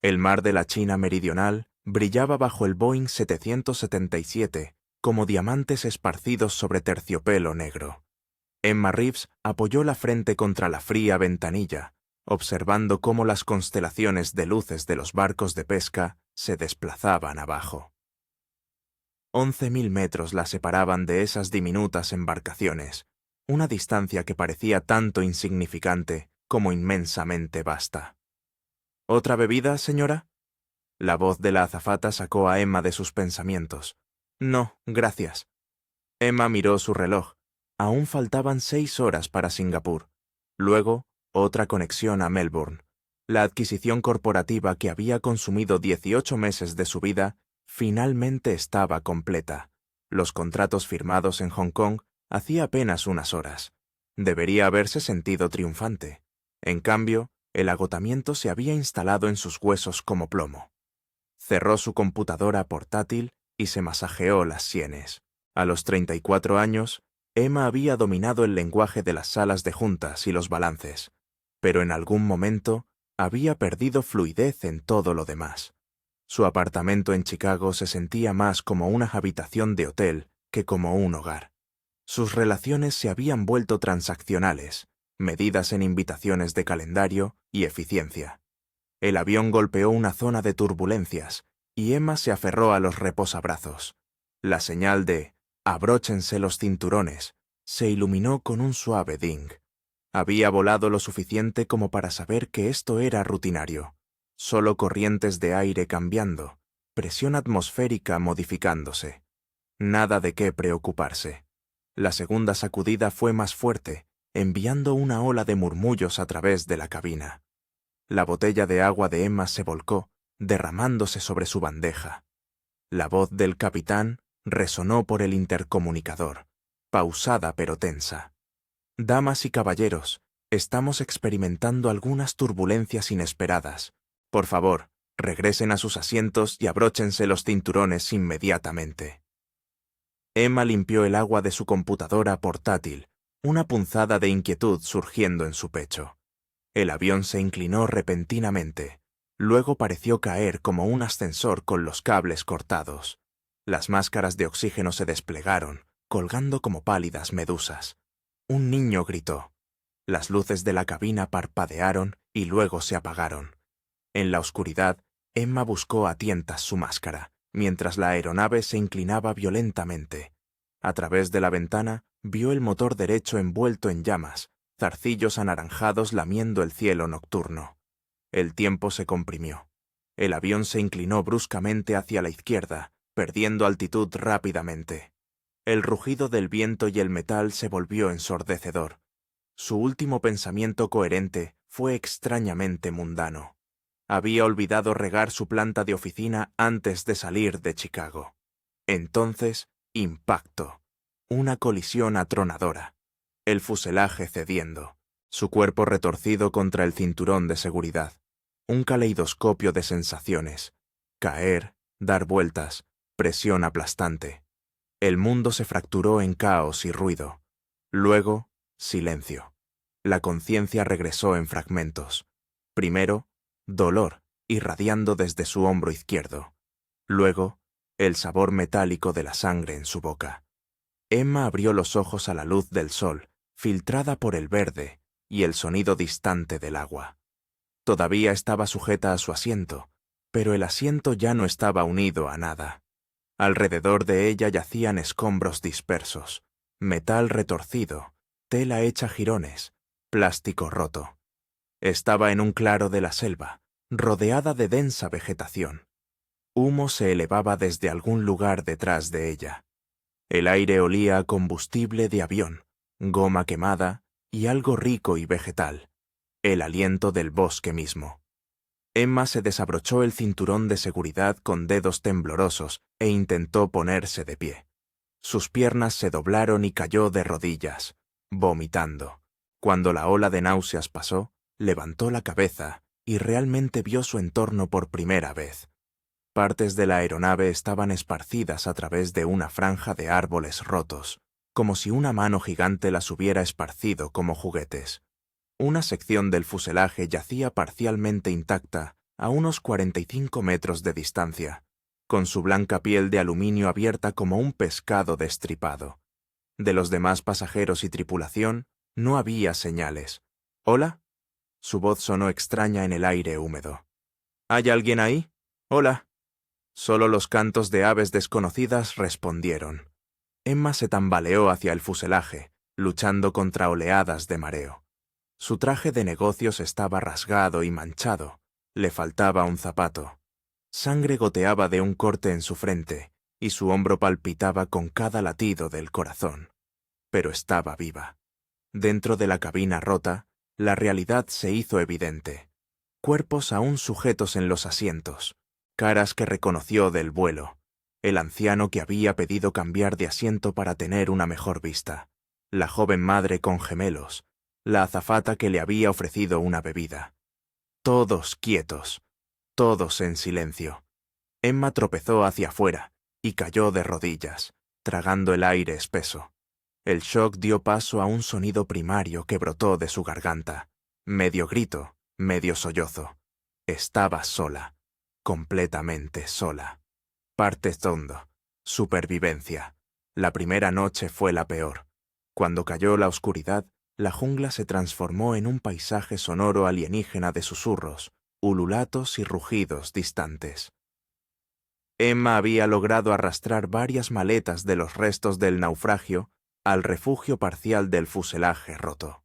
El mar de la China meridional brillaba bajo el Boeing 777 como diamantes esparcidos sobre terciopelo negro. Emma Reeves apoyó la frente contra la fría ventanilla, observando cómo las constelaciones de luces de los barcos de pesca se desplazaban abajo. 11.000 metros la separaban de esas diminutas embarcaciones, una distancia que parecía tanto insignificante como inmensamente vasta. ¿Otra bebida, señora? La voz de la azafata sacó a Emma de sus pensamientos. No, gracias. Emma miró su reloj. Aún faltaban 6 horas para Singapur. Luego, otra conexión a Melbourne. La adquisición corporativa que había consumido 18 meses de su vida finalmente estaba completa. Los contratos firmados en Hong Kong hacía apenas unas horas. Debería haberse sentido triunfante. En cambio, el agotamiento se había instalado en sus huesos como plomo. Cerró su computadora portátil y se masajeó las sienes. A los 34 años, Emma había dominado el lenguaje de las salas de juntas y los balances, pero en algún momento había perdido fluidez en todo lo demás. Su apartamento en Chicago se sentía más como una habitación de hotel que como un hogar. Sus relaciones se habían vuelto transaccionales, medidas en invitaciones de calendario y eficiencia. El avión golpeó una zona de turbulencias y Emma se aferró a los reposabrazos. La señal de «abróchense los cinturones» se iluminó con un suave ding. Había volado lo suficiente como para saber que esto era rutinario. Solo corrientes de aire cambiando, presión atmosférica modificándose. Nada de qué preocuparse. La segunda sacudida fue más fuerte, enviando una ola de murmullos a través de la cabina. La botella de agua de Emma se volcó, derramándose sobre su bandeja. La voz del capitán resonó por el intercomunicador, pausada pero tensa. «Damas y caballeros, estamos experimentando algunas turbulencias inesperadas. Por favor, regresen a sus asientos y abróchense los cinturones inmediatamente». Emma limpió el agua de su computadora portátil, una punzada de inquietud surgiendo en su pecho. El avión se inclinó repentinamente. Luego pareció caer como un ascensor con los cables cortados. Las máscaras de oxígeno se desplegaron, colgando como pálidas medusas. Un niño gritó. Las luces de la cabina parpadearon y luego se apagaron. En la oscuridad, Emma buscó a tientas su máscara, mientras la aeronave se inclinaba violentamente. A través de la ventana, vio el motor derecho envuelto en llamas, zarcillos anaranjados lamiendo el cielo nocturno. El tiempo se comprimió. El avión se inclinó bruscamente hacia la izquierda, perdiendo altitud rápidamente. El rugido del viento y el metal se volvió ensordecedor. Su último pensamiento coherente fue extrañamente mundano. Había olvidado regar su planta de oficina antes de salir de Chicago. Entonces, impacto. Una colisión atronadora. El fuselaje cediendo. Su cuerpo retorcido contra el cinturón de seguridad. Un caleidoscopio de sensaciones. Caer, dar vueltas, presión aplastante. El mundo se fracturó en caos y ruido. Luego, silencio. La conciencia regresó en fragmentos. Primero, dolor, irradiando desde su hombro izquierdo. Luego, el sabor metálico de la sangre en su boca. Emma abrió los ojos a la luz del sol, filtrada por el verde, y el sonido distante del agua. Todavía estaba sujeta a su asiento, pero el asiento ya no estaba unido a nada. Alrededor de ella yacían escombros dispersos, metal retorcido, tela hecha jirones, plástico roto. Estaba en un claro de la selva, rodeada de densa vegetación. Humo se elevaba desde algún lugar detrás de ella. El aire olía a combustible de avión, goma quemada y algo rico y vegetal, el aliento del bosque mismo. Emma se desabrochó el cinturón de seguridad con dedos temblorosos e intentó ponerse de pie. Sus piernas se doblaron y cayó de rodillas, vomitando. Cuando la ola de náuseas pasó, levantó la cabeza y realmente vio su entorno por primera vez. Partes de la aeronave estaban esparcidas a través de una franja de árboles rotos, como si una mano gigante las hubiera esparcido como juguetes. Una sección del fuselaje yacía parcialmente intacta a unos 45 metros de distancia, con su blanca piel de aluminio abierta como un pescado destripado. De los demás pasajeros y tripulación no había señales. ¿Hola? Su voz sonó extraña en el aire húmedo. ¿Hay alguien ahí? Hola. Solo los cantos de aves desconocidas respondieron. Emma se tambaleó hacia el fuselaje, luchando contra oleadas de mareo. Su traje de negocios estaba rasgado y manchado. Le faltaba un zapato. Sangre goteaba de un corte en su frente, y su hombro palpitaba con cada latido del corazón. Pero estaba viva. Dentro de la cabina rota, la realidad se hizo evidente. Cuerpos aún sujetos en los asientos, caras que reconoció del vuelo, el anciano que había pedido cambiar de asiento para tener una mejor vista, la joven madre con gemelos, la azafata que le había ofrecido una bebida. Todos quietos, todos en silencio. Emma tropezó hacia afuera y cayó de rodillas, tragando el aire espeso. El shock dio paso a un sonido primario que brotó de su garganta, medio grito, medio sollozo. Estaba sola, completamente sola. Parte hondo, supervivencia. La primera noche fue la peor. Cuando cayó la oscuridad, la jungla se transformó en un paisaje sonoro alienígena de susurros, ululatos y rugidos distantes. Emma había logrado arrastrar varias maletas de los restos del naufragio al refugio parcial del fuselaje roto.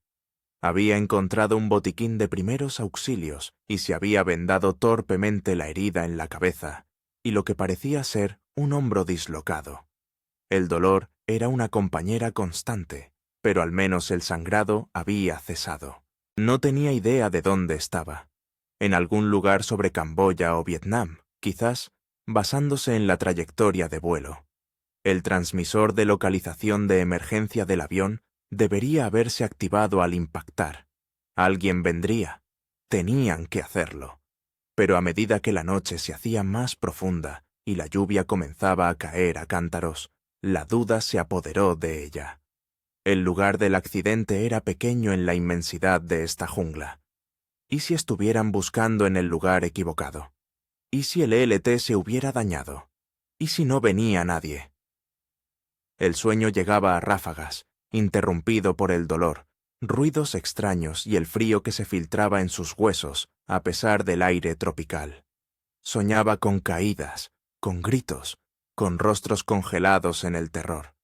Había encontrado un botiquín de primeros auxilios y se había vendado torpemente la herida en la cabeza y lo que parecía ser un hombro dislocado. El dolor era una compañera constante, pero al menos el sangrado había cesado. No tenía idea de dónde estaba. En algún lugar sobre Camboya o Vietnam, quizás, basándose en la trayectoria de vuelo. El transmisor de localización de emergencia del avión debería haberse activado al impactar. Alguien vendría. Tenían que hacerlo. Pero a medida que la noche se hacía más profunda y la lluvia comenzaba a caer a cántaros, la duda se apoderó de ella. El lugar del accidente era pequeño en la inmensidad de esta jungla. ¿Y si estuvieran buscando en el lugar equivocado? ¿Y si el ELT se hubiera dañado? ¿Y si no venía nadie? El sueño llegaba a ráfagas, interrumpido por el dolor, ruidos extraños y el frío que se filtraba en sus huesos a pesar del aire tropical. Soñaba con caídas, con gritos, con rostros congelados en el terror.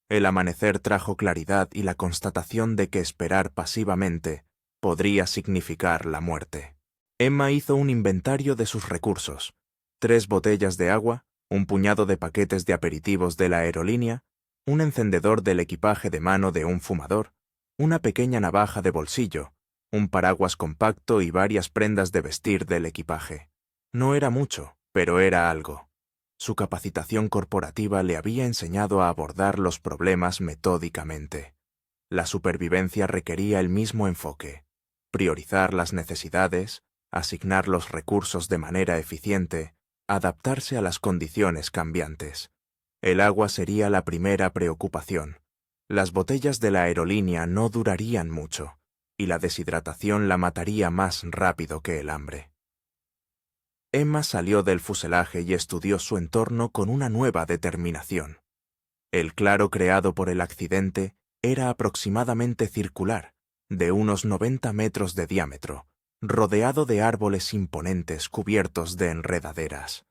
El amanecer trajo claridad y la constatación de que esperar pasivamente podría significar la muerte. Emma hizo un inventario de sus recursos: 3 botellas de agua, un puñado de paquetes de aperitivos de la aerolínea, un encendedor del equipaje de mano de un fumador, una pequeña navaja de bolsillo, un paraguas compacto y varias prendas de vestir del equipaje. No era mucho, pero era algo. Su capacitación corporativa le había enseñado a abordar los problemas metódicamente. La supervivencia requería el mismo enfoque: priorizar las necesidades, asignar los recursos de manera eficiente, adaptarse a las condiciones cambiantes. El agua sería la primera preocupación. Las botellas de la aerolínea no durarían mucho, y la deshidratación la mataría más rápido que el hambre. Emma salió del fuselaje y estudió su entorno con una nueva determinación. El claro creado por el accidente era aproximadamente circular, de unos 90 metros de diámetro, rodeado de árboles imponentes cubiertos de enredaderas.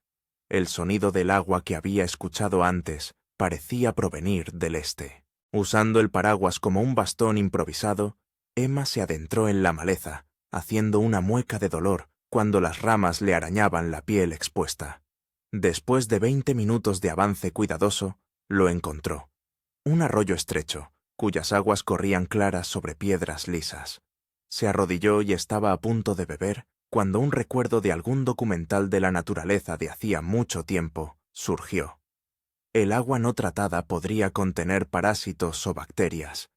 El sonido del agua que había escuchado antes parecía provenir del este. Usando el paraguas como un bastón improvisado, Emma se adentró en la maleza, haciendo una mueca de dolor cuando las ramas le arañaban la piel expuesta. Después de 20 minutos de avance cuidadoso, lo encontró. Un arroyo estrecho, cuyas aguas corrían claras sobre piedras lisas. Se arrodilló y estaba a punto de beber cuando un recuerdo de algún documental de la naturaleza de hacía mucho tiempo surgió. El agua no tratada podría contener parásitos o bacterias.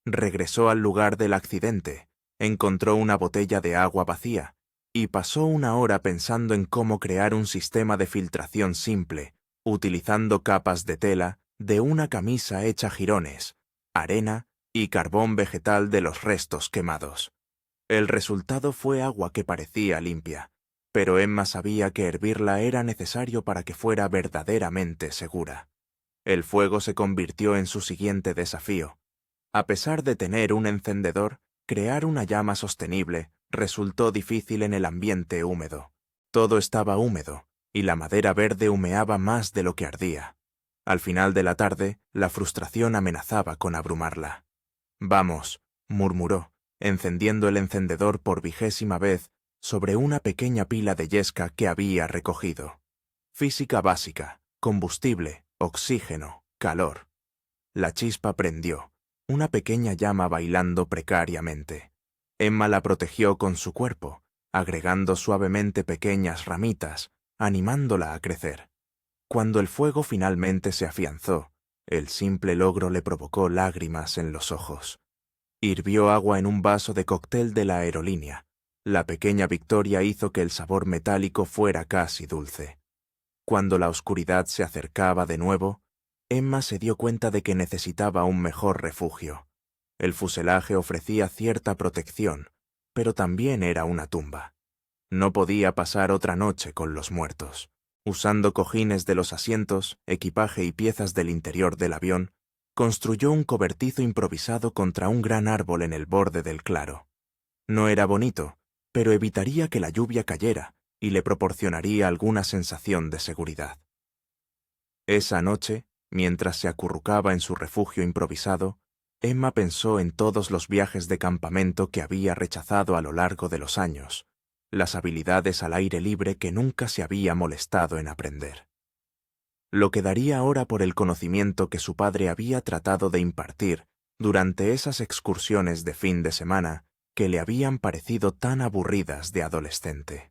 Regresó al lugar del accidente, encontró una botella de agua vacía y pasó una hora pensando en cómo crear un sistema de filtración simple, utilizando capas de tela de una camisa hecha jirones, arena y carbón vegetal de los restos quemados. El resultado fue agua que parecía limpia, pero Emma sabía que hervirla era necesario para que fuera verdaderamente segura. El fuego se convirtió en su siguiente desafío. A pesar de tener un encendedor, crear una llama sostenible resultó difícil en el ambiente húmedo. Todo estaba húmedo, y la madera verde humeaba más de lo que ardía. Al final de la tarde, la frustración amenazaba con abrumarla. «Vamos», murmuró, encendiendo el encendedor por 20ª vez sobre una pequeña pila de yesca que había recogido. Física básica, combustible, oxígeno, calor. La chispa prendió, una pequeña llama bailando precariamente. Emma la protegió con su cuerpo, agregando suavemente pequeñas ramitas, animándola a crecer. Cuando el fuego finalmente se afianzó, el simple logro le provocó lágrimas en los ojos. Hirvió agua en un vaso de cóctel de la aerolínea. La pequeña victoria hizo que el sabor metálico fuera casi dulce. Cuando la oscuridad se acercaba de nuevo, Emma se dio cuenta de que necesitaba un mejor refugio. El fuselaje ofrecía cierta protección, pero también era una tumba. No podía pasar otra noche con los muertos. Usando cojines de los asientos, equipaje y piezas del interior del avión, construyó un cobertizo improvisado contra un gran árbol en el borde del claro. No era bonito, pero evitaría que la lluvia cayera y le proporcionaría alguna sensación de seguridad. Esa noche, mientras se acurrucaba en su refugio improvisado, Emma pensó en todos los viajes de campamento que había rechazado a lo largo de los años, las habilidades al aire libre que nunca se había molestado en aprender. Lo que daría ahora por el conocimiento que su padre había tratado de impartir durante esas excursiones de fin de semana que le habían parecido tan aburridas de adolescente.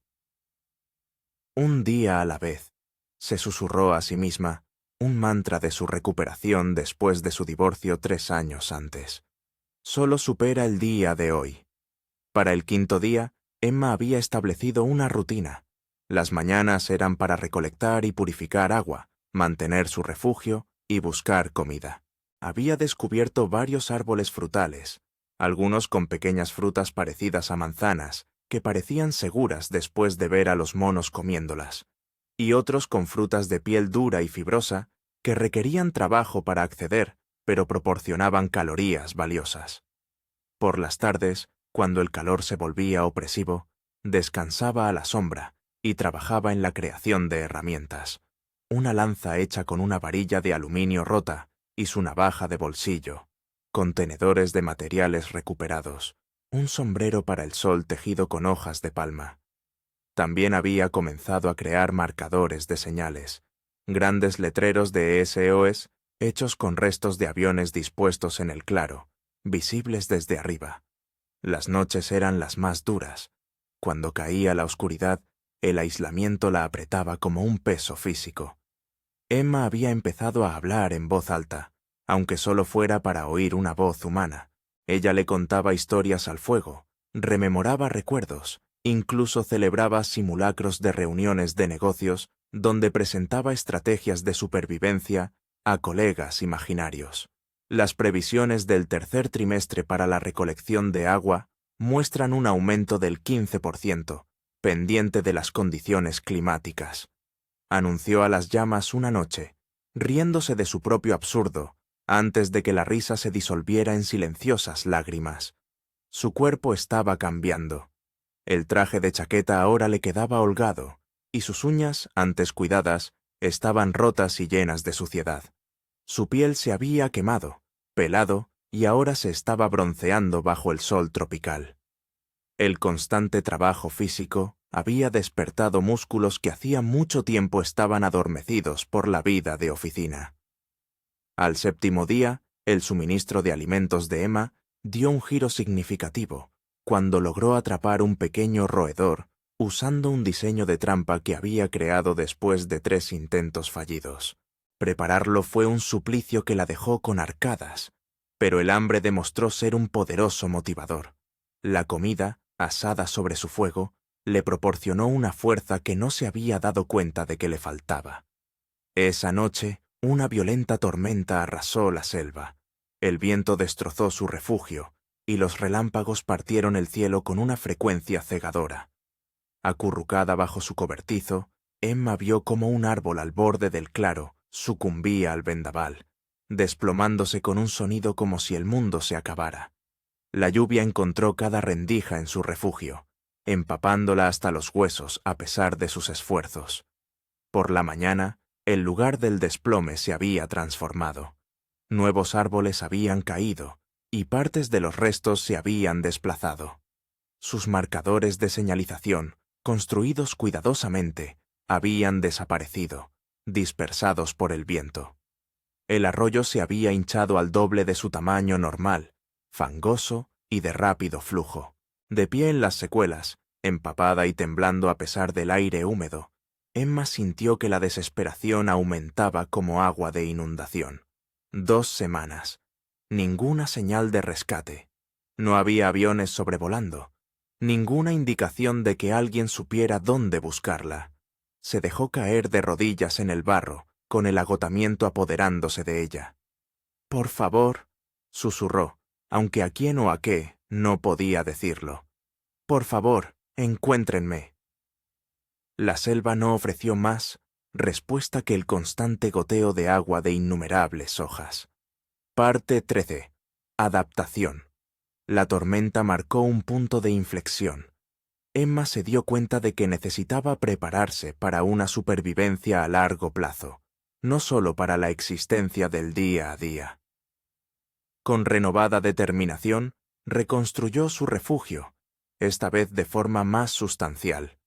Un día a la vez, se susurró a sí misma, un mantra de su recuperación después de su divorcio 3 años antes. Solo supera el día de hoy. Para el 5.º día, Emma había establecido una rutina. Las mañanas eran para recolectar y purificar agua, mantener su refugio y buscar comida. Había descubierto varios árboles frutales, algunos con pequeñas frutas parecidas a manzanas, que parecían seguras después de ver a los monos comiéndolas, y otros con frutas de piel dura y fibrosa que requerían trabajo para acceder, pero proporcionaban calorías valiosas. Por las tardes, cuando el calor se volvía opresivo, descansaba a la sombra y trabajaba en la creación de herramientas, una lanza hecha con una varilla de aluminio rota y su navaja de bolsillo, contenedores de materiales recuperados, un sombrero para el sol tejido con hojas de palma. También había comenzado a crear marcadores de señales, grandes letreros de SOS hechos con restos de aviones dispuestos en el claro, visibles desde arriba. Las noches eran las más duras. Cuando caía la oscuridad, el aislamiento la apretaba como un peso físico. Emma había empezado a hablar en voz alta, aunque solo fuera para oír una voz humana. Ella le contaba historias al fuego, rememoraba recuerdos, incluso celebraba simulacros de reuniones de negocios donde presentaba estrategias de supervivencia a colegas imaginarios. Las previsiones del tercer trimestre para la recolección de agua muestran un aumento del 15%, pendiente de las condiciones climáticas. Anunció a las llamas una noche, riéndose de su propio absurdo, antes de que la risa se disolviera en silenciosas lágrimas. Su cuerpo estaba cambiando. El traje de chaqueta ahora le quedaba holgado, y sus uñas, antes cuidadas, estaban rotas y llenas de suciedad. Su piel se había quemado, pelado, y ahora se estaba bronceando bajo el sol tropical. El constante trabajo físico había despertado músculos que hacía mucho tiempo estaban adormecidos por la vida de oficina. Al 7.º día, el suministro de alimentos de Emma dio un giro significativo cuando logró atrapar un pequeño roedor usando un diseño de trampa que había creado después de 3 intentos fallidos. Prepararlo fue un suplicio que la dejó con arcadas, pero el hambre demostró ser un poderoso motivador. La comida, asada sobre su fuego, le proporcionó una fuerza que no se había dado cuenta de que le faltaba. Esa noche, una violenta tormenta arrasó la selva. El viento destrozó su refugio, y los relámpagos partieron el cielo con una frecuencia cegadora. Acurrucada bajo su cobertizo, Emma vio cómo un árbol al borde del claro sucumbía al vendaval, desplomándose con un sonido como si el mundo se acabara. La lluvia encontró cada rendija en su refugio, empapándola hasta los huesos a pesar de sus esfuerzos. Por la mañana, el lugar del desplome se había transformado. Nuevos árboles habían caído, y partes de los restos se habían desplazado. Sus marcadores de señalización, construidos cuidadosamente, habían desaparecido, dispersados por el viento. El arroyo se había hinchado al doble de su tamaño normal, fangoso y de rápido flujo. De pie en las secuelas, empapada y temblando a pesar del aire húmedo, Emma sintió que la desesperación aumentaba como agua de inundación. 2 semanas. Ninguna señal de rescate. No había aviones sobrevolando. Ninguna indicación de que alguien supiera dónde buscarla. Se dejó caer de rodillas en el barro, con el agotamiento apoderándose de ella. «Por favor», susurró, aunque a quién o a qué no podía decirlo. «Por favor, encuéntrenme». La selva no ofreció más respuesta que el constante goteo de agua de innumerables hojas. Parte 13. Adaptación. La tormenta marcó un punto de inflexión. Emma se dio cuenta de que necesitaba prepararse para una supervivencia a largo plazo, no solo para la existencia del día a día. Con renovada determinación, reconstruyó su refugio, esta vez de forma más sustancial.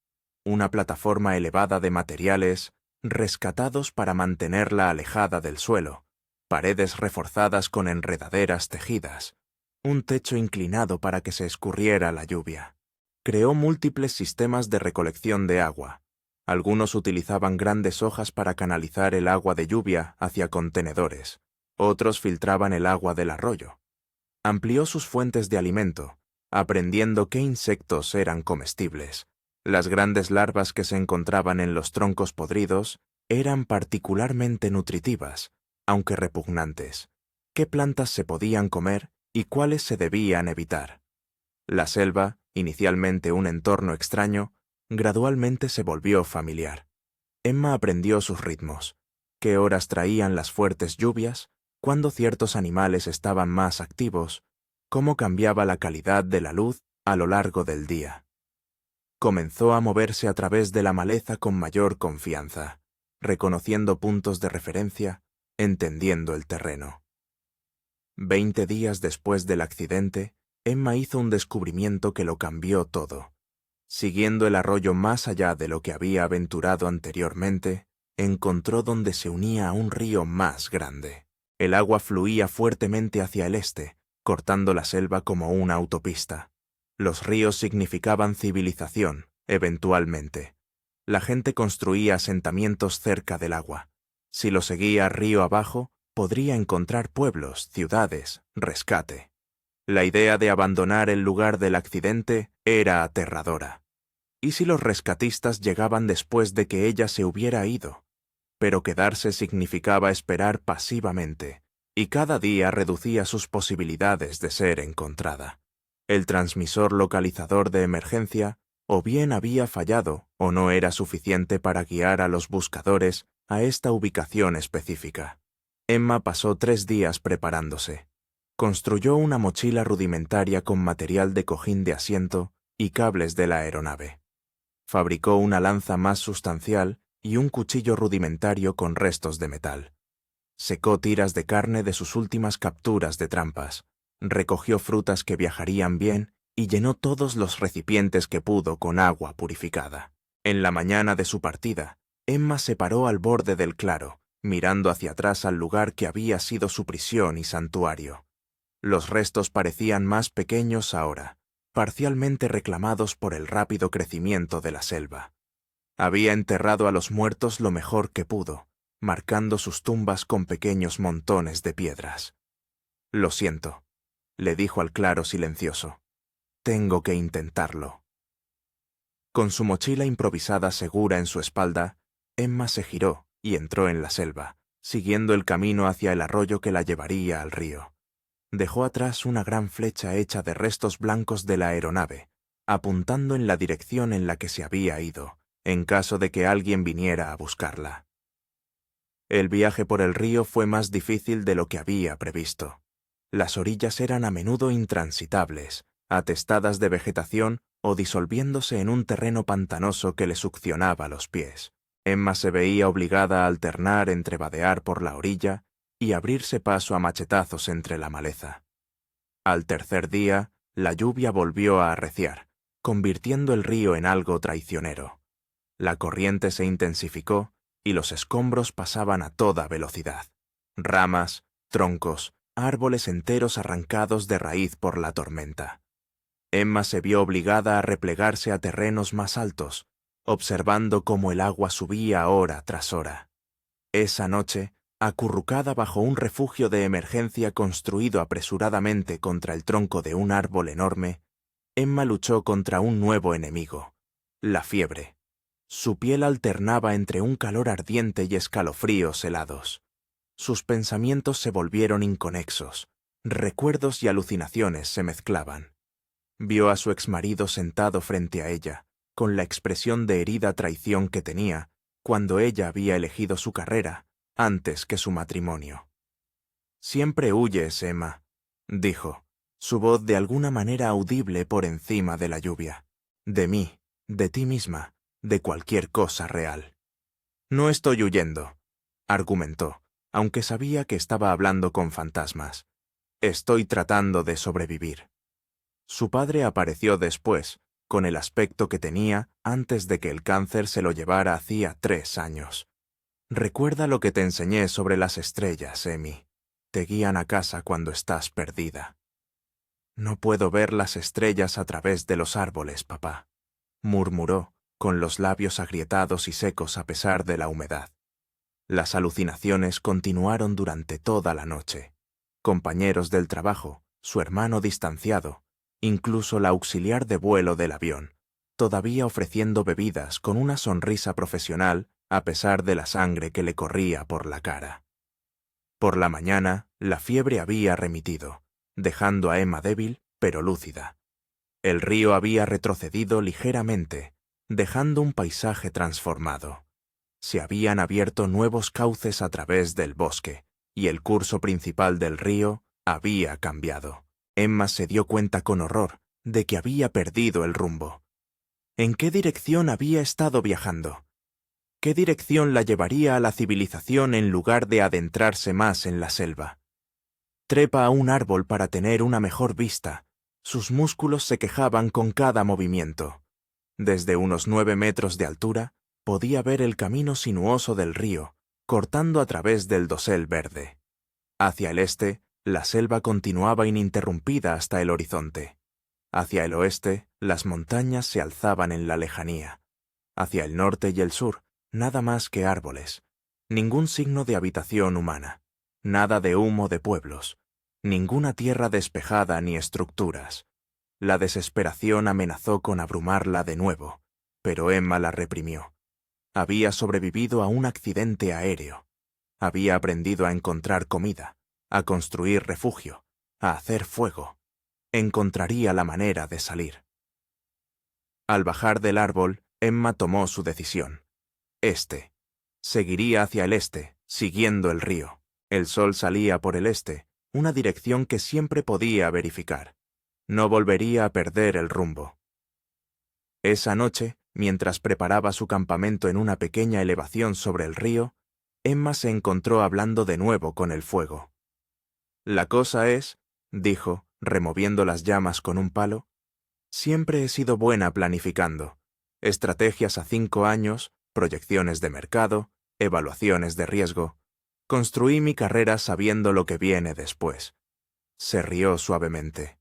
Una plataforma elevada de materiales, rescatados para mantenerla alejada del suelo, paredes reforzadas con enredaderas tejidas, un techo inclinado para que se escurriera la lluvia. Creó múltiples sistemas de recolección de agua. Algunos utilizaban grandes hojas para canalizar el agua de lluvia hacia contenedores, otros filtraban el agua del arroyo. Amplió sus fuentes de alimento, aprendiendo qué insectos eran comestibles. Las grandes larvas que se encontraban en los troncos podridos eran particularmente nutritivas, aunque repugnantes. ¿Qué plantas se podían comer y cuáles se debían evitar? La selva, inicialmente un entorno extraño, gradualmente se volvió familiar. Emma aprendió sus ritmos, qué horas traían las fuertes lluvias, cuándo ciertos animales estaban más activos, cómo cambiaba la calidad de la luz a lo largo del día. Comenzó a moverse a través de la maleza con mayor confianza, reconociendo puntos de referencia, entendiendo el terreno. 20 días después del accidente, Emma hizo un descubrimiento que lo cambió todo. Siguiendo el arroyo más allá de lo que había aventurado anteriormente, encontró donde se unía a un río más grande. El agua fluía fuertemente hacia el este, cortando la selva como una autopista. Los ríos significaban civilización, eventualmente. La gente construía asentamientos cerca del agua. Si lo seguía río abajo, podría encontrar pueblos, ciudades, rescate. La idea de abandonar el lugar del accidente era aterradora. ¿Y si los rescatistas llegaban después de que ella se hubiera ido? Pero quedarse significaba esperar pasivamente, y cada día reducía sus posibilidades de ser encontrada. El transmisor localizador de emergencia o bien había fallado o no era suficiente para guiar a los buscadores a esta ubicación específica. Emma pasó 3 días preparándose. Construyó una mochila rudimentaria con material de cojín de asiento y cables de la aeronave. Fabricó una lanza más sustancial y un cuchillo rudimentario con restos de metal. Secó tiras de carne de sus últimas capturas de trampas. Recogió frutas que viajarían bien y llenó todos los recipientes que pudo con agua purificada. En la mañana de su partida, Emma se paró al borde del claro, mirando hacia atrás al lugar que había sido su prisión y santuario. Los restos parecían más pequeños ahora, parcialmente reclamados por el rápido crecimiento de la selva. Había enterrado a los muertos lo mejor que pudo, marcando sus tumbas con pequeños montones de piedras. «Lo siento», le dijo al claro silencioso. «Tengo que intentarlo». Con su mochila improvisada segura en su espalda, Emma se giró y entró en la selva, siguiendo el camino hacia el arroyo que la llevaría al río. Dejó atrás una gran flecha hecha de restos blancos de la aeronave, apuntando en la dirección en la que se había ido, en caso de que alguien viniera a buscarla. El viaje por el río fue más difícil de lo que había previsto. Las orillas eran a menudo intransitables, atestadas de vegetación o disolviéndose en un terreno pantanoso que le succionaba los pies. Emma se veía obligada a alternar entre vadear por la orilla y abrirse paso a machetazos entre la maleza. Al tercer día, la lluvia volvió a arreciar, convirtiendo el río en algo traicionero. La corriente se intensificó y los escombros pasaban a toda velocidad. Ramas, troncos, árboles enteros arrancados de raíz por la tormenta. Emma se vio obligada a replegarse a terrenos más altos, observando cómo el agua subía hora tras hora. Esa noche, acurrucada bajo un refugio de emergencia construido apresuradamente contra el tronco de un árbol enorme, Emma luchó contra un nuevo enemigo, la fiebre. Su piel alternaba entre un calor ardiente y escalofríos helados. Sus pensamientos se volvieron inconexos, recuerdos y alucinaciones se mezclaban. Vio a su exmarido sentado frente a ella, con la expresión de herida traición que tenía cuando ella había elegido su carrera antes que su matrimonio. «Siempre huyes, Emma», dijo, su voz de alguna manera audible por encima de la lluvia. «De mí, de ti misma, de cualquier cosa real». «No estoy huyendo», argumentó, aunque sabía que estaba hablando con fantasmas. «Estoy tratando de sobrevivir». Su padre apareció después, con el aspecto que tenía antes de que el cáncer se lo llevara hacía 3 años. «Recuerda lo que te enseñé sobre las estrellas, Emmy. Te guían a casa cuando estás perdida». «No puedo ver las estrellas a través de los árboles, papá», murmuró, con los labios agrietados y secos a pesar de la humedad. Las alucinaciones continuaron durante toda la noche. Compañeros del trabajo, su hermano distanciado, incluso la auxiliar de vuelo del avión, todavía ofreciendo bebidas con una sonrisa profesional a pesar de la sangre que le corría por la cara. Por la mañana, la fiebre había remitido, dejando a Emma débil pero lúcida. El río había retrocedido ligeramente, dejando un paisaje transformado. Se habían abierto nuevos cauces a través del bosque, y el curso principal del río había cambiado. Emma se dio cuenta con horror de que había perdido el rumbo. ¿En qué dirección había estado viajando? ¿Qué dirección la llevaría a la civilización en lugar de adentrarse más en la selva? Trepa a un árbol para tener una mejor vista. Sus músculos se quejaban con cada movimiento. Desde unos 9 metros de altura, podía ver el camino sinuoso del río, cortando a través del dosel verde. Hacia el este, la selva continuaba ininterrumpida hasta el horizonte. Hacia el oeste, las montañas se alzaban en la lejanía. Hacia el norte y el sur, nada más que árboles. Ningún signo de habitación humana. Nada de humo de pueblos. Ninguna tierra despejada ni estructuras. La desesperación amenazó con abrumarla de nuevo, pero Emma la reprimió. Había sobrevivido a un accidente aéreo. Había aprendido a encontrar comida, a construir refugio, a hacer fuego. Encontraría la manera de salir. Al bajar del árbol, Emma tomó su decisión. Seguiría hacia el este, siguiendo el río. El sol salía por el este, una dirección que siempre podía verificar. No volvería a perder el rumbo. Esa noche, mientras preparaba su campamento en una pequeña elevación sobre el río, Emma se encontró hablando de nuevo con el fuego. «La cosa es», dijo, removiendo las llamas con un palo, «siempre he sido buena planificando. Estrategias a 5 años, proyecciones de mercado, evaluaciones de riesgo. Construí mi carrera sabiendo lo que viene después». Se rió suavemente.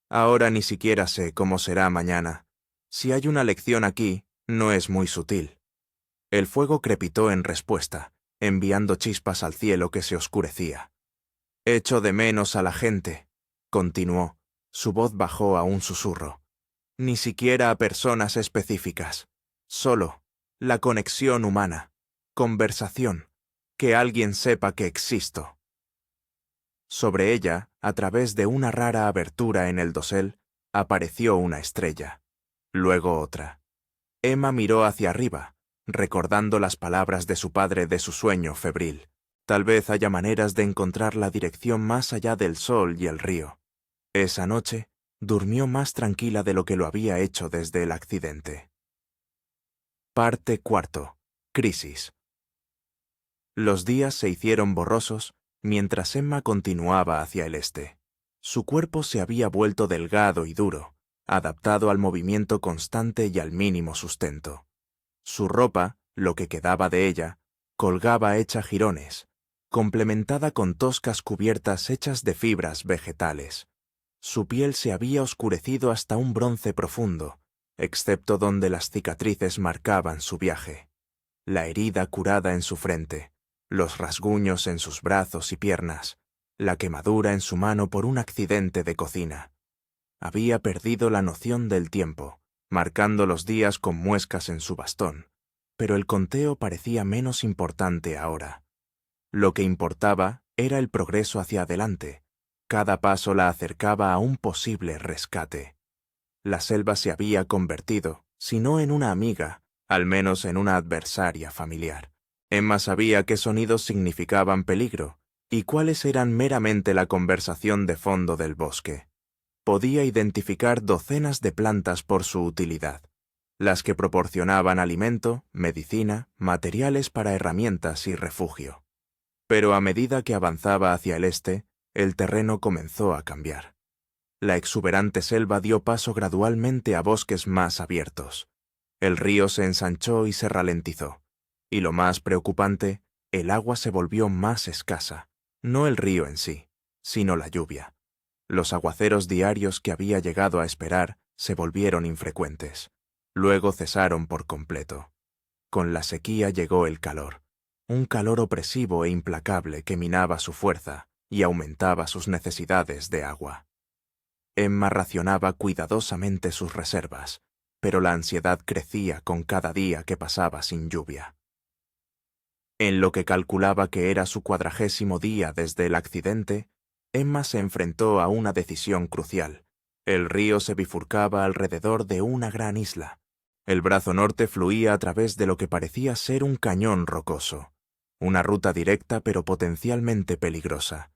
«Ahora ni siquiera sé cómo será mañana. Si hay una lección aquí, no es muy sutil». El fuego crepitó en respuesta, enviando chispas al cielo que se oscurecía. «Echo de menos a la gente», continuó. Su voz bajó a un susurro. «Ni siquiera a personas específicas. Solo la conexión humana. Conversación. Que alguien sepa que existo». Sobre ella, a través de una rara abertura en el dosel, apareció una estrella. luego otra. Emma miró hacia arriba, recordando las palabras de su padre de su sueño febril. Tal vez haya maneras de encontrar la dirección más allá del sol y el río. Esa noche, durmió más tranquila de lo que lo había hecho desde el accidente. Parte 4. Crisis. Los días se hicieron borrosos mientras Emma continuaba hacia el este. Su cuerpo se había vuelto delgado y duro, adaptado al movimiento constante y al mínimo sustento. Su ropa, lo que quedaba de ella, colgaba hecha jirones, complementada con toscas cubiertas hechas de fibras vegetales. Su piel se había oscurecido hasta un bronce profundo, excepto donde las cicatrices marcaban su viaje. La herida curada en su frente, los rasguños en sus brazos y piernas, la quemadura en su mano por un accidente de cocina. Había perdido la noción del tiempo, marcando los días con muescas en su bastón, pero el conteo parecía menos importante ahora. Lo que importaba era el progreso hacia adelante. Cada paso la acercaba a un posible rescate. La selva se había convertido, si no en una amiga, al menos en una adversaria familiar. Emma sabía qué sonidos significaban peligro y cuáles eran meramente la conversación de fondo del bosque. Podía identificar docenas de plantas por su utilidad, las que proporcionaban alimento, medicina, materiales para herramientas y refugio. Pero a medida que avanzaba hacia el este, el terreno comenzó a cambiar. La exuberante selva dio paso gradualmente a bosques más abiertos. El río se ensanchó y se ralentizó. Y lo más preocupante, el agua se volvió más escasa. No el río en sí, sino la lluvia. Los aguaceros diarios que había llegado a esperar se volvieron infrecuentes. Luego cesaron por completo. Con la sequía llegó el calor, un calor opresivo e implacable que minaba su fuerza y aumentaba sus necesidades de agua. Emma racionaba cuidadosamente sus reservas, pero la ansiedad crecía con cada día que pasaba sin lluvia. En lo que calculaba que era su 40º día desde el accidente, Emma se enfrentó a una decisión crucial. El río se bifurcaba alrededor de una gran isla. El brazo norte fluía a través de lo que parecía ser un cañón rocoso, una ruta directa pero potencialmente peligrosa.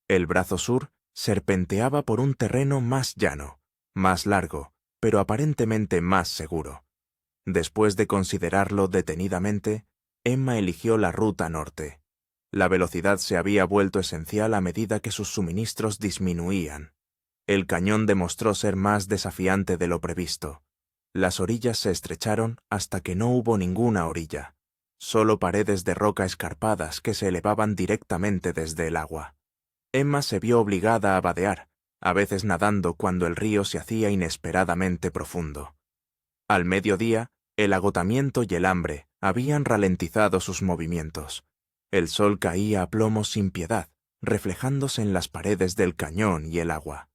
El brazo sur serpenteaba por un terreno más llano, más largo, pero aparentemente más seguro. Después de considerarlo detenidamente, Emma eligió la ruta norte. La velocidad se había vuelto esencial a medida que sus suministros disminuían. El cañón demostró ser más desafiante de lo previsto. Las orillas se estrecharon hasta que no hubo ninguna orilla, solo paredes de roca escarpadas que se elevaban directamente desde el agua. Emma se vio obligada a vadear, a veces nadando cuando el río se hacía inesperadamente profundo. Al mediodía, el agotamiento y el hambre habían ralentizado sus movimientos. El sol caía a plomo sin piedad, reflejándose en las paredes del cañón y el agua.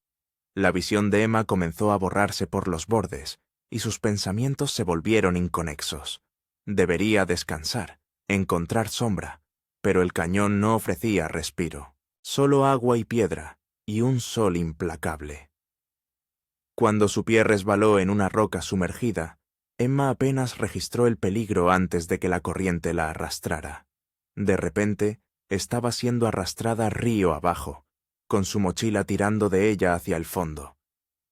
La visión de Emma comenzó a borrarse por los bordes, y sus pensamientos se volvieron inconexos. Debería descansar, encontrar sombra, pero el cañón no ofrecía respiro. Solo agua y piedra, y un sol implacable. Cuando su pie resbaló en una roca sumergida, Emma apenas registró el peligro antes de que la corriente la arrastrara. De repente, estaba siendo arrastrada río abajo, con su mochila tirando de ella hacia el fondo.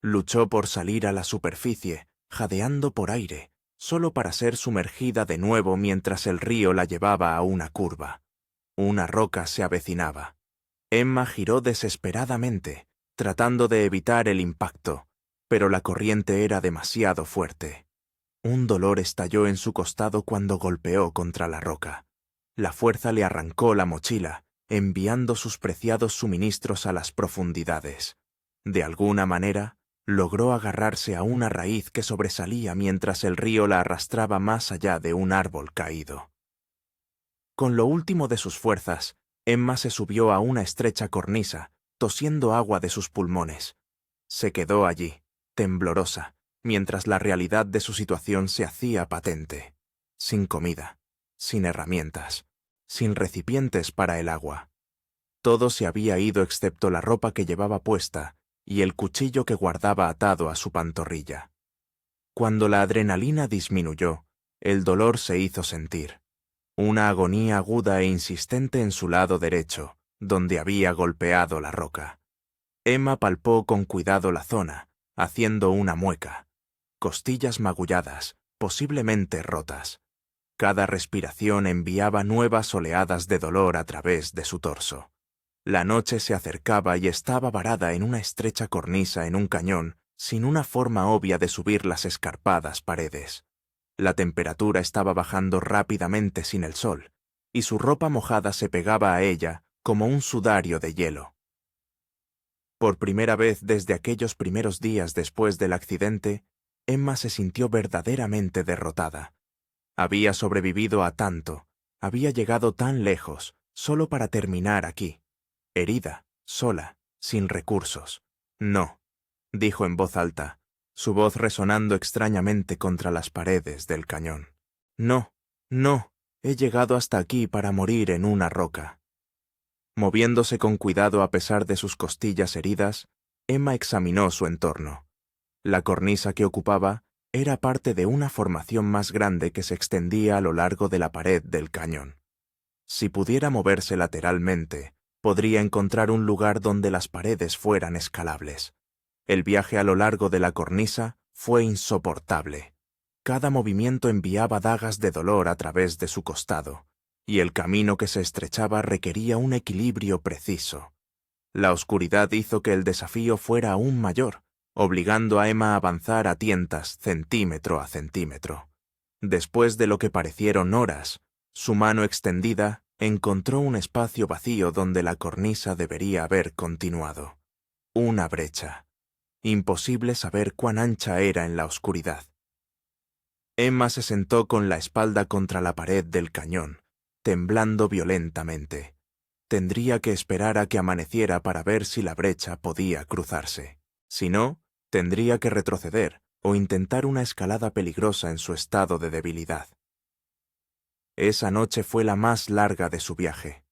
Luchó por salir a la superficie, jadeando por aire, solo para ser sumergida de nuevo mientras el río la llevaba a una curva. Una roca se avecinaba. Emma giró desesperadamente, tratando de evitar el impacto, pero la corriente era demasiado fuerte. Un dolor estalló en su costado cuando golpeó contra la roca. La fuerza le arrancó la mochila, enviando sus preciados suministros a las profundidades. De alguna manera, logró agarrarse a una raíz que sobresalía mientras el río la arrastraba más allá de un árbol caído. Con lo último de sus fuerzas, Emma se subió a una estrecha cornisa, tosiendo agua de sus pulmones. Se quedó allí, temblorosa, mientras la realidad de su situación se hacía patente. Sin comida, sin herramientas, sin recipientes para el agua. Todo se había ido excepto la ropa que llevaba puesta y el cuchillo que guardaba atado a su pantorrilla. Cuando la adrenalina disminuyó, el dolor se hizo sentir. Una agonía aguda e insistente en su lado derecho, donde había golpeado la roca. Emma palpó con cuidado la zona, haciendo una mueca. Costillas magulladas, posiblemente rotas. Cada respiración enviaba nuevas oleadas de dolor a través de su torso. La noche se acercaba y estaba varada en una estrecha cornisa en un cañón, sin una forma obvia de subir las escarpadas paredes. La temperatura estaba bajando rápidamente sin el sol, y su ropa mojada se pegaba a ella como un sudario de hielo. Por primera vez desde aquellos primeros días después del accidente, Emma se sintió verdaderamente derrotada. Había sobrevivido a tanto, había llegado tan lejos, solo para terminar aquí, herida, sola, sin recursos. No, dijo en voz alta, su voz resonando extrañamente contra las paredes del cañón. No, no, he llegado hasta aquí para morir en una roca. Moviéndose con cuidado a pesar de sus costillas heridas, Emma examinó su entorno. La cornisa que ocupaba era parte de una formación más grande que se extendía a lo largo de la pared del cañón. Si pudiera moverse lateralmente, podría encontrar un lugar donde las paredes fueran escalables. El viaje a lo largo de la cornisa fue insoportable. Cada movimiento enviaba dagas de dolor a través de su costado, y el camino que se estrechaba requería un equilibrio preciso. La oscuridad hizo que el desafío fuera aún mayor, obligando a Emma a avanzar a tientas centímetro a centímetro. Después de lo que parecieron horas, su mano extendida encontró un espacio vacío donde la cornisa debería haber continuado. Una brecha. Imposible saber cuán ancha era en la oscuridad. Emma se sentó con la espalda contra la pared del cañón, temblando violentamente. Tendría que esperar a que amaneciera para ver si la brecha podía cruzarse. Si no, tendría que retroceder o intentar una escalada peligrosa en su estado de debilidad. Esa noche fue la más larga de su viaje.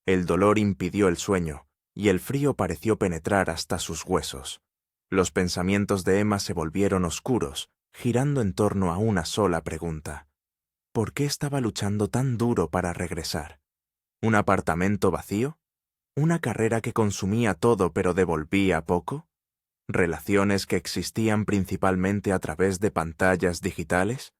El dolor impidió el sueño, y el frío pareció penetrar hasta sus huesos. Los pensamientos de Emma se volvieron oscuros, girando en torno a una sola pregunta. ¿Por qué estaba luchando tan duro para regresar? ¿Un apartamento vacío? ¿Una carrera que consumía todo pero devolvía poco? ¿Relaciones que existían principalmente a través de pantallas digitales?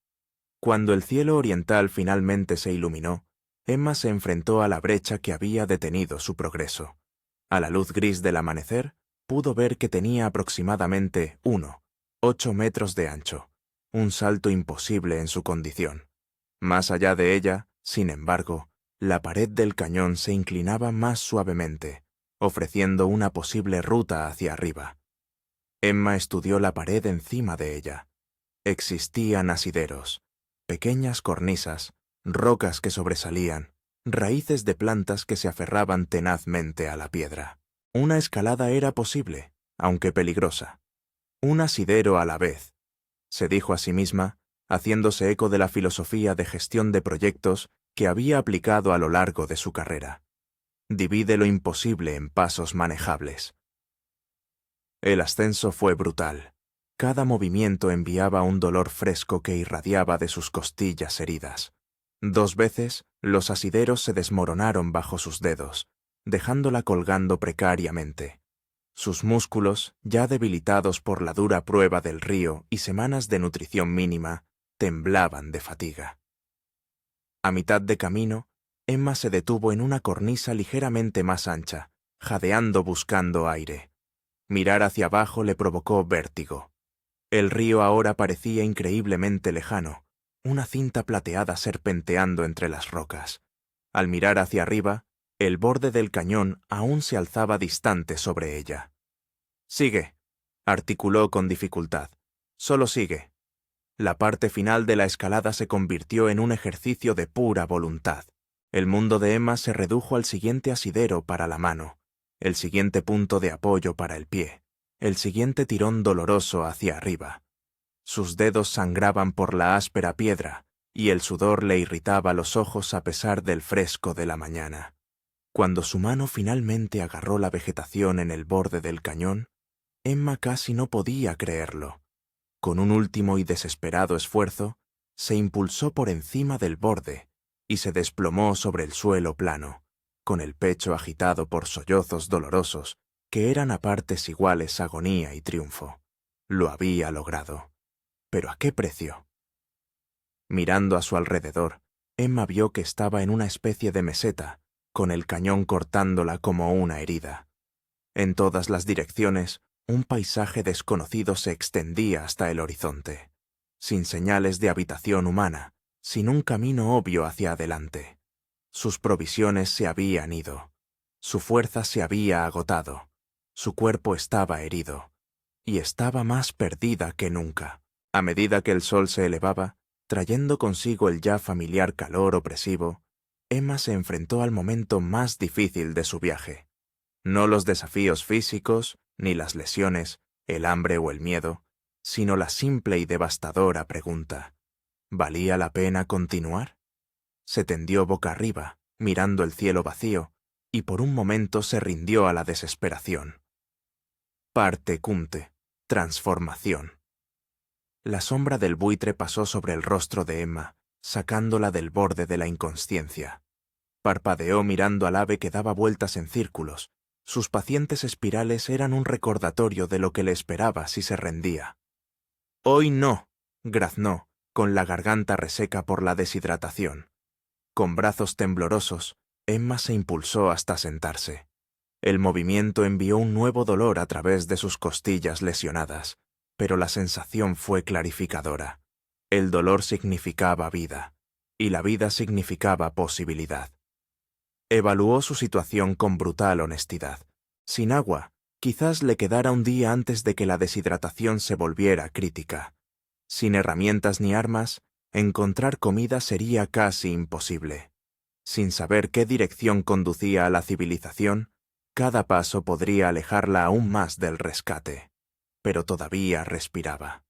Cuando el cielo oriental finalmente se iluminó, Emma se enfrentó a la brecha que había detenido su progreso. A la luz gris del amanecer, pudo ver que tenía aproximadamente 8 metros de ancho, un salto imposible en su condición. Más allá de ella, sin embargo, la pared del cañón se inclinaba más suavemente, ofreciendo una posible ruta hacia arriba. Emma estudió la pared encima de ella. Existían asideros, pequeñas cornisas, rocas que sobresalían, raíces de plantas que se aferraban tenazmente a la piedra. Una escalada era posible, aunque peligrosa. Un asidero a la vez, se dijo a sí misma, haciéndose eco de la filosofía de gestión de proyectos que había aplicado a lo largo de su carrera. Divide lo imposible en pasos manejables. El ascenso fue brutal. Cada movimiento enviaba un dolor fresco que irradiaba de sus costillas heridas. 2 veces, los asideros se desmoronaron bajo sus dedos, dejándola colgando precariamente. Sus músculos, ya debilitados por la dura prueba del río y semanas de nutrición mínima, temblaban de fatiga. A mitad de camino, Emma se detuvo en una cornisa ligeramente más ancha, jadeando buscando aire. Mirar hacia abajo le provocó vértigo. El río ahora parecía increíblemente lejano, una cinta plateada serpenteando entre las rocas. Al mirar hacia arriba, el borde del cañón aún se alzaba distante sobre ella. «Sigue», articuló con dificultad. «Solo sigue». La parte final de la escalada se convirtió en un ejercicio de pura voluntad. El mundo de Emma se redujo al siguiente asidero para la mano, el siguiente punto de apoyo para el pie, el siguiente tirón doloroso hacia arriba. Sus dedos sangraban por la áspera piedra, y el sudor le irritaba los ojos a pesar del fresco de la mañana. Cuando su mano finalmente agarró la vegetación en el borde del cañón, Emma casi no podía creerlo. Con un último y desesperado esfuerzo, se impulsó por encima del borde y se desplomó sobre el suelo plano, con el pecho agitado por sollozos dolorosos que eran a partes iguales agonía y triunfo. Lo había logrado. ¿Pero a qué precio? Mirando a su alrededor, Emma vio que estaba en una especie de meseta, con el cañón cortándola como una herida. En todas las direcciones, un paisaje desconocido se extendía hasta el horizonte, sin señales de habitación humana, sin un camino obvio hacia adelante. Sus provisiones se habían ido, su fuerza se había agotado, su cuerpo estaba herido, y estaba más perdida que nunca. A medida que el sol se elevaba, trayendo consigo el ya familiar calor opresivo, Emma se enfrentó al momento más difícil de su viaje. No los desafíos físicos, ni las lesiones, el hambre o el miedo, sino la simple y devastadora pregunta: ¿valía la pena continuar? Se tendió boca arriba, mirando el cielo vacío, y por un momento se rindió a la desesperación. Parte cumte, transformación. La sombra del buitre pasó sobre el rostro de Emma, sacándola del borde de la inconsciencia. Parpadeó mirando al ave que daba vueltas en círculos. Sus pacientes espirales eran un recordatorio de lo que le esperaba si se rendía. «Hoy no», graznó, con la garganta reseca por la deshidratación. Con brazos temblorosos, Emma se impulsó hasta sentarse. El movimiento envió un nuevo dolor a través de sus costillas lesionadas, pero la sensación fue clarificadora. El dolor significaba vida, y la vida significaba posibilidad. Evaluó su situación con brutal honestidad. Sin agua, quizás le quedara un día antes de que la deshidratación se volviera crítica. Sin herramientas ni armas, encontrar comida sería casi imposible. Sin saber qué dirección conducía a la civilización, cada paso podría alejarla aún más del rescate. Pero todavía respiraba,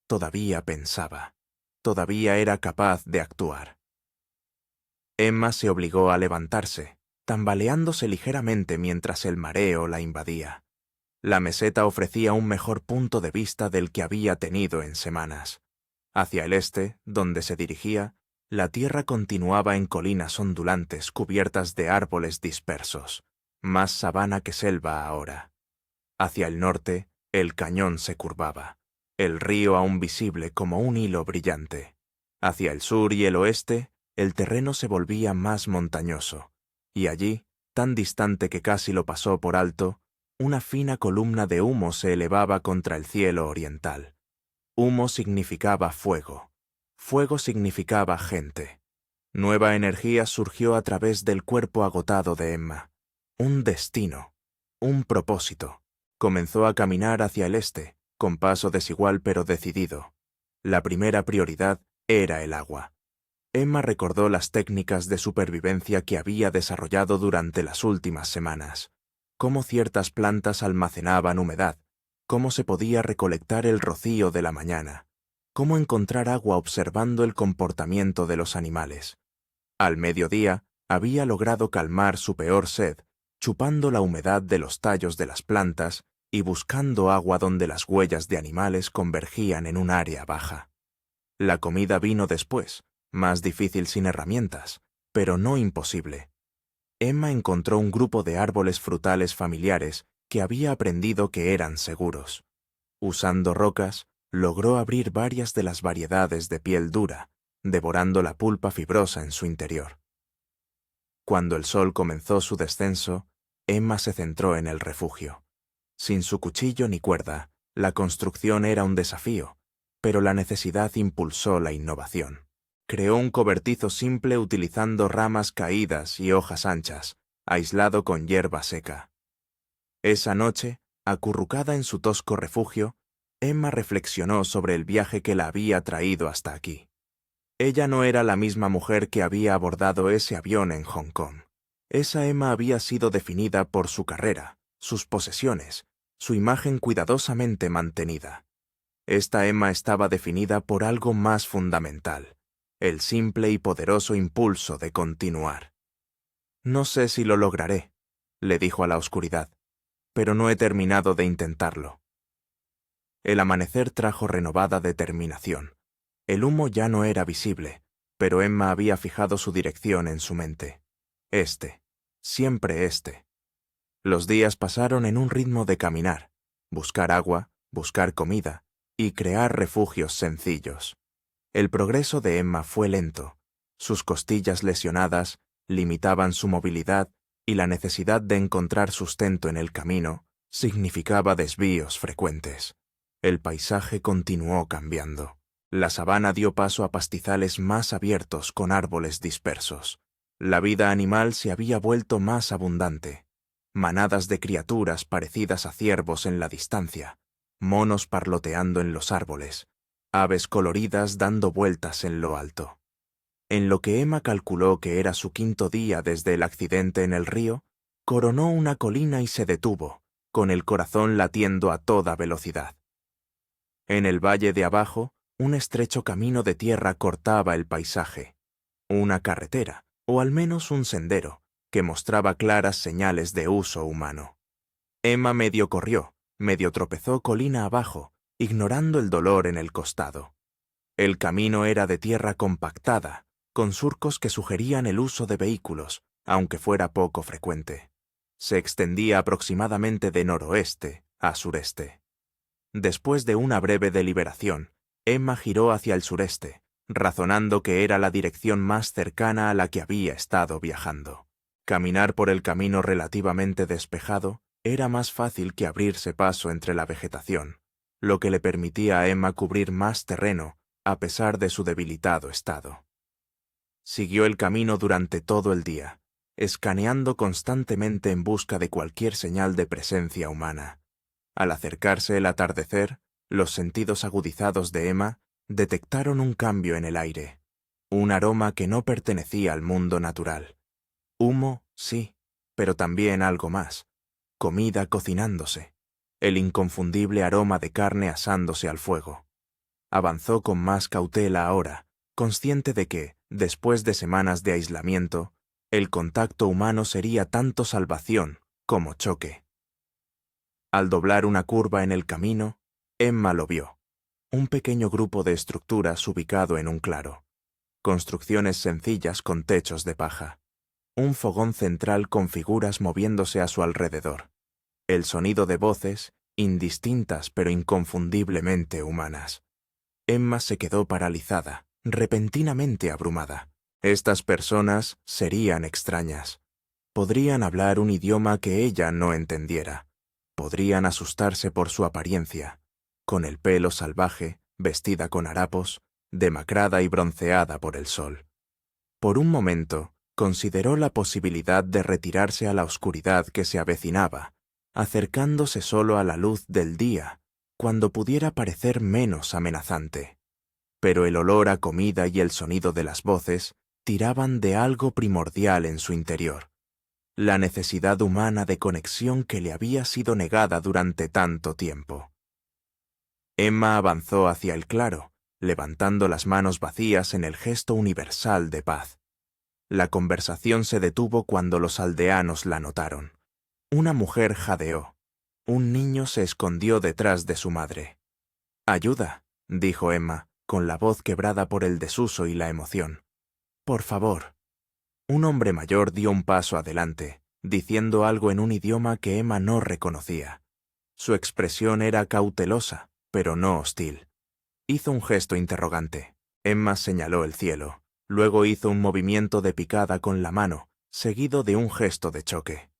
todavía pensaba, todavía era capaz de actuar. Emma se obligó a levantarse, tambaleándose ligeramente mientras el mareo la invadía. La meseta ofrecía un mejor punto de vista del que había tenido en semanas. Hacia el este, donde se dirigía, la tierra continuaba en colinas ondulantes cubiertas de árboles dispersos, más sabana que selva ahora. Hacia el norte, el cañón se curvaba, el río aún visible como un hilo brillante. Hacia el sur y el oeste, el terreno se volvía más montañoso, y allí, tan distante que casi lo pasó por alto, una fina columna de humo se elevaba contra el cielo oriental. Humo significaba fuego. Fuego significaba gente. Nueva energía surgió a través del cuerpo agotado de Emma. Un destino, un propósito. Comenzó a caminar hacia el este, con paso desigual pero decidido. La primera prioridad era el agua. Emma recordó las técnicas de supervivencia que había desarrollado durante las últimas semanas. Cómo ciertas plantas almacenaban humedad, cómo se podía recolectar el rocío de la mañana, cómo encontrar agua observando el comportamiento de los animales. Al mediodía, había logrado calmar su peor sed, chupando la humedad de los tallos de las plantas y buscando agua donde las huellas de animales convergían en un área baja. La comida vino después, más difícil sin herramientas, pero no imposible. Emma encontró un grupo de árboles frutales familiares que había aprendido que eran seguros. Usando rocas, logró abrir varias de las variedades de piel dura, devorando la pulpa fibrosa en su interior. Cuando el sol comenzó su descenso, Emma se centró en el refugio. Sin su cuchillo ni cuerda, la construcción era un desafío, pero la necesidad impulsó la innovación. Creó un cobertizo simple utilizando ramas caídas y hojas anchas, aislado con hierba seca. Esa noche, acurrucada en su tosco refugio, Emma reflexionó sobre el viaje que la había traído hasta aquí. Ella no era la misma mujer que había abordado ese avión en Hong Kong. Esa Emma había sido definida por su carrera, sus posesiones, su imagen cuidadosamente mantenida. Esta Emma estaba definida por algo más fundamental, el simple y poderoso impulso de continuar. «No sé si lo lograré», le dijo a la oscuridad, «pero no he terminado de intentarlo». El amanecer trajo renovada determinación. El humo ya no era visible, pero Emma había fijado su dirección en su mente. Siempre este. Los días pasaron en un ritmo de caminar, buscar agua, buscar comida y crear refugios sencillos. El progreso de Emma fue lento. Sus costillas lesionadas limitaban su movilidad y la necesidad de encontrar sustento en el camino significaba desvíos frecuentes. El paisaje continuó cambiando. La sabana dio paso a pastizales más abiertos con árboles dispersos. La vida animal se había vuelto más abundante. Manadas de criaturas parecidas a ciervos en la distancia, monos parloteando en los árboles, aves coloridas dando vueltas en lo alto. En lo que Emma calculó que era su quinto día desde el accidente en el río, coronó una colina y se detuvo, con el corazón latiendo a toda velocidad. En el valle de abajo, un estrecho camino de tierra cortaba el paisaje. Una carretera, o al menos un sendero, que mostraba claras señales de uso humano. Emma medio corrió, medio tropezó colina abajo, ignorando el dolor en el costado. El camino era de tierra compactada, con surcos que sugerían el uso de vehículos, aunque fuera poco frecuente. Se extendía aproximadamente de noroeste a sureste. Después de una breve deliberación, Emma giró hacia el sureste, razonando que era la dirección más cercana a la que había estado viajando. Caminar por el camino relativamente despejado era más fácil que abrirse paso entre la vegetación, lo que le permitía a Emma cubrir más terreno a pesar de su debilitado estado. Siguió el camino durante todo el día, escaneando constantemente en busca de cualquier señal de presencia humana. Al acercarse el atardecer, los sentidos agudizados de Emma detectaron un cambio en el aire, un aroma que no pertenecía al mundo natural. Humo, sí, pero también algo más, comida cocinándose, el inconfundible aroma de carne asándose al fuego. Avanzó con más cautela ahora, consciente de que, después de semanas de aislamiento, el contacto humano sería tanto salvación como choque. Al doblar una curva en el camino, Emma lo vio. Un pequeño grupo de estructuras ubicado en un claro. Construcciones sencillas con techos de paja. Un fogón central con figuras moviéndose a su alrededor. El sonido de voces, indistintas pero inconfundiblemente humanas. Emma se quedó paralizada, repentinamente abrumada. Estas personas serían extrañas. Podrían hablar un idioma que ella no entendiera. Podrían asustarse por su apariencia, con el pelo salvaje, vestida con harapos, demacrada y bronceada por el sol. Por un momento, consideró la posibilidad de retirarse a la oscuridad que se avecinaba, acercándose solo a la luz del día, cuando pudiera parecer menos amenazante. Pero el olor a comida y el sonido de las voces tiraban de algo primordial en su interior. La necesidad humana de conexión que le había sido negada durante tanto tiempo. Emma avanzó hacia el claro, levantando las manos vacías en el gesto universal de paz. La conversación se detuvo cuando los aldeanos la notaron. Una mujer jadeó. Un niño se escondió detrás de su madre. «Ayuda», dijo Emma, con la voz quebrada por el desuso y la emoción. «Por favor». Un hombre mayor dio un paso adelante, diciendo algo en un idioma que Emma no reconocía. Su expresión era cautelosa, pero no hostil. Hizo un gesto interrogante. Emma señaló el cielo. Luego hizo un movimiento de picada con la mano, seguido de un gesto de choque.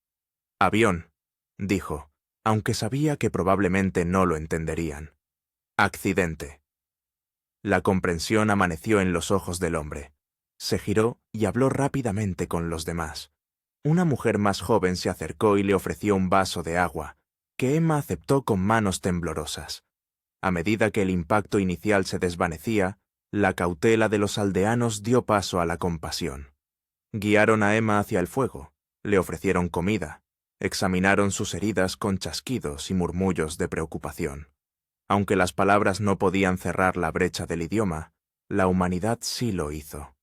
«Avión», dijo, aunque sabía que probablemente no lo entenderían. «Accidente». La comprensión amaneció en los ojos del hombre. Se giró y habló rápidamente con los demás. Una mujer más joven se acercó y le ofreció un vaso de agua, que Emma aceptó con manos temblorosas. A medida que el impacto inicial se desvanecía, la cautela de los aldeanos dio paso a la compasión. Guiaron a Emma hacia el fuego, le ofrecieron comida, examinaron sus heridas con chasquidos y murmullos de preocupación. Aunque las palabras no podían cerrar la brecha del idioma, la humanidad sí lo hizo.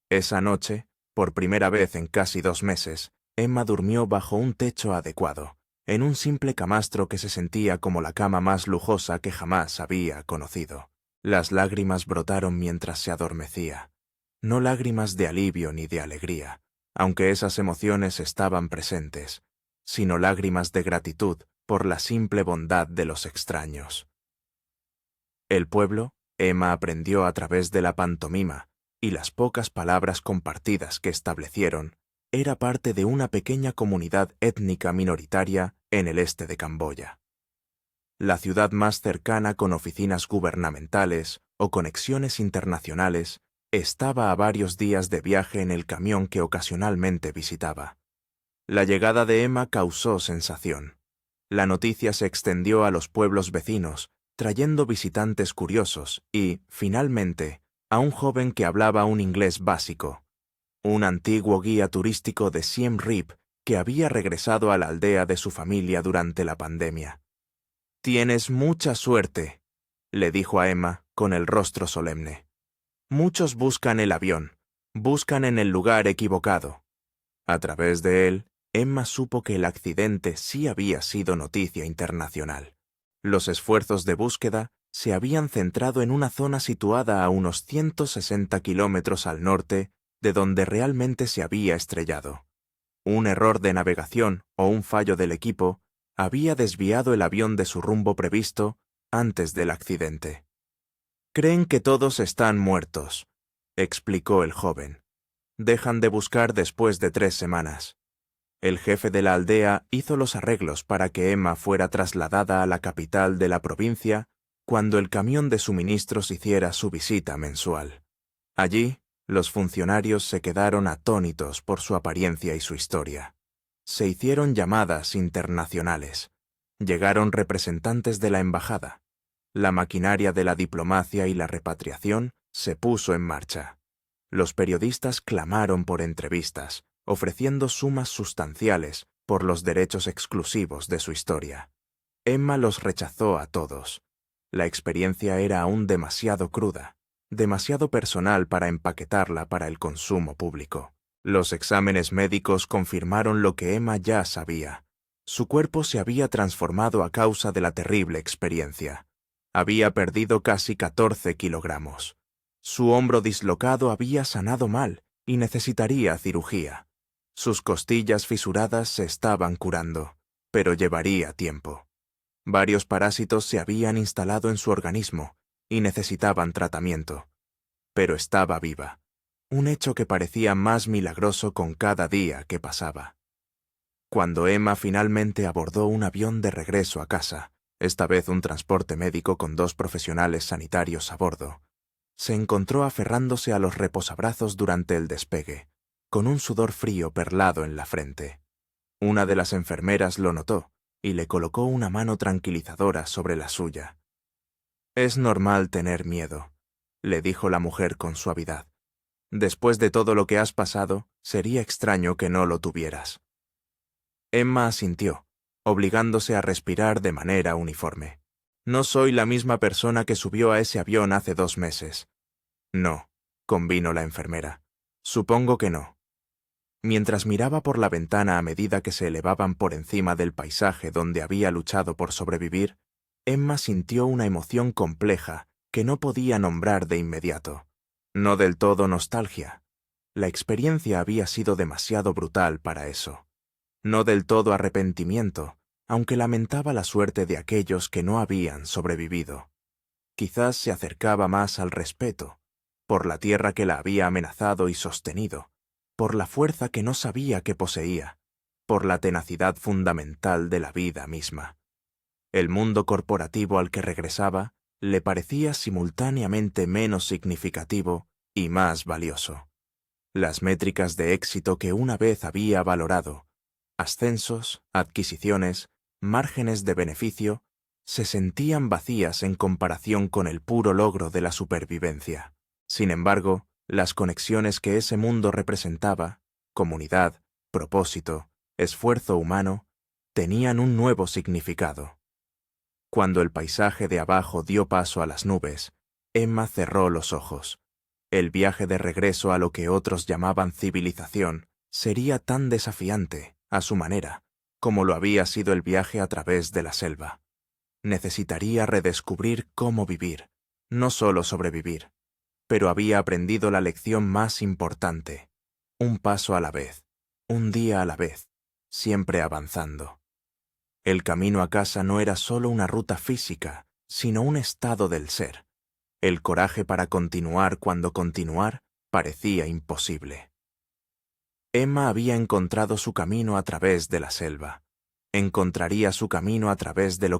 Esa noche, por primera vez en casi 2 meses, Emma durmió bajo un techo adecuado, en un simple camastro que se sentía como la cama más lujosa que jamás había conocido. Las lágrimas brotaron mientras se adormecía. No lágrimas de alivio ni de alegría, aunque esas emociones estaban presentes, sino lágrimas de gratitud por la simple bondad de los extraños. El pueblo, Emma aprendió a través de la pantomima, y las pocas palabras compartidas que establecieron, era parte de una pequeña comunidad étnica minoritaria en el este de Camboya. La ciudad más cercana con oficinas gubernamentales o conexiones internacionales estaba a varios días de viaje en el camión que ocasionalmente visitaba. La llegada de Emma causó sensación. La noticia se extendió a los pueblos vecinos, trayendo visitantes curiosos y, finalmente, a un joven que hablaba un inglés básico, un antiguo guía turístico de Siem Reap que había regresado a la aldea de su familia durante la pandemia. «Tienes mucha suerte», le dijo a Emma con el rostro solemne. «Muchos buscan el avión, buscan en el lugar equivocado». A través de él, Emma supo que el accidente sí había sido noticia internacional. Los esfuerzos de búsqueda se habían centrado en una zona situada a unos 160 kilómetros al norte de donde realmente se había estrellado. Un error de navegación o un fallo del equipo había desviado el avión de su rumbo previsto antes del accidente. «Creen que todos están muertos», explicó el joven. «Dejan de buscar después de 3 semanas». El jefe de la aldea hizo los arreglos para que Emma fuera trasladada a la capital de la provincia cuando el camión de suministros hiciera su visita mensual. Allí, los funcionarios se quedaron atónitos por su apariencia y su historia. Se hicieron llamadas internacionales. Llegaron representantes de la embajada. La maquinaria de la diplomacia y la repatriación se puso en marcha. Los periodistas clamaron por entrevistas, ofreciendo sumas sustanciales por los derechos exclusivos de su historia. Emma los rechazó a todos. La experiencia era aún demasiado cruda, demasiado personal para empaquetarla para el consumo público. Los exámenes médicos confirmaron lo que Emma ya sabía. Su cuerpo se había transformado a causa de la terrible experiencia. Había perdido casi 14 kilogramos. Su hombro dislocado había sanado mal y necesitaría cirugía. Sus costillas fisuradas se estaban curando, pero llevaría tiempo. Varios parásitos se habían instalado en su organismo y necesitaban tratamiento. Pero estaba viva, un hecho que parecía más milagroso con cada día que pasaba. Cuando Emma finalmente abordó un avión de regreso a casa, esta vez un transporte médico con 2 profesionales sanitarios a bordo, se encontró aferrándose a los reposabrazos durante el despegue, con un sudor frío perlado en la frente. Una de las enfermeras lo notó y le colocó una mano tranquilizadora sobre la suya. «Es normal tener miedo», le dijo la mujer con suavidad. «Después de todo lo que has pasado, sería extraño que no lo tuvieras». Emma asintió, obligándose a respirar de manera uniforme. «No soy la misma persona que subió a ese avión hace 2 meses». «No», convino la enfermera. «Supongo que no». Mientras miraba por la ventana a medida que se elevaban por encima del paisaje donde había luchado por sobrevivir, Emma sintió una emoción compleja que no podía nombrar de inmediato. No del todo nostalgia. La experiencia había sido demasiado brutal para eso. No del todo arrepentimiento, aunque lamentaba la suerte de aquellos que no habían sobrevivido. Quizás se acercaba más al respeto, por la tierra que la había amenazado y sostenido, por la fuerza que no sabía que poseía, por la tenacidad fundamental de la vida misma. El mundo corporativo al que regresaba le parecía simultáneamente menos significativo y más valioso. Las métricas de éxito que una vez había valorado, ascensos, adquisiciones, márgenes de beneficio, se sentían vacías en comparación con el puro logro de la supervivencia. Sin embargo, las conexiones que ese mundo representaba, comunidad, propósito, esfuerzo humano, tenían un nuevo significado. Cuando el paisaje de abajo dio paso a las nubes, Emma cerró los ojos. El viaje de regreso a lo que otros llamaban civilización sería tan desafiante, a su manera, como lo había sido el viaje a través de la selva. Necesitaría redescubrir cómo vivir, no solo sobrevivir. Pero había aprendido la lección más importante: un paso a la vez, un día a la vez, siempre avanzando. El camino a casa no era solo una ruta física, sino un estado del ser, el coraje para continuar cuando continuar parecía imposible. Emma había encontrado su camino a través de la selva. Encontraría su camino a través de lo